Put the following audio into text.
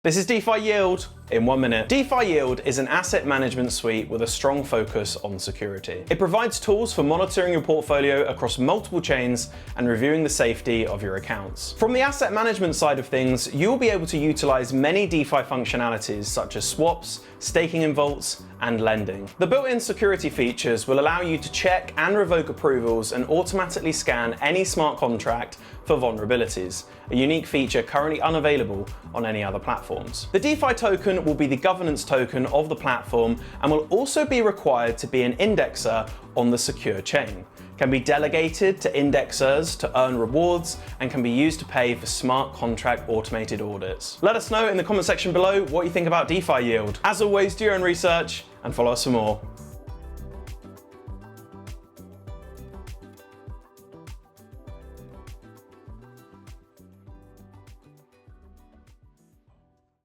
This is Defi Yield in 1 minute. Defi Yield is an asset management suite with a strong focus on security. It provides tools for monitoring your portfolio across multiple chains and reviewing the safety of your accounts. From the asset management side of things, you'll be able to utilize many DeFi functionalities such as swaps, staking in vaults, and lending. The built-in security features will allow you to check and revoke approvals and automatically scan any smart contract for vulnerabilities, a unique feature currently unavailable on any other platforms. The DeFi token will be the governance token of the platform and will also be required to be an indexer on the secure chain. Can be delegated to indexers to earn rewards and can be used to pay for smart contract automated audits. Let us know in the comment section below what you think about DeFi Yield. As always, do your own research and follow us for more.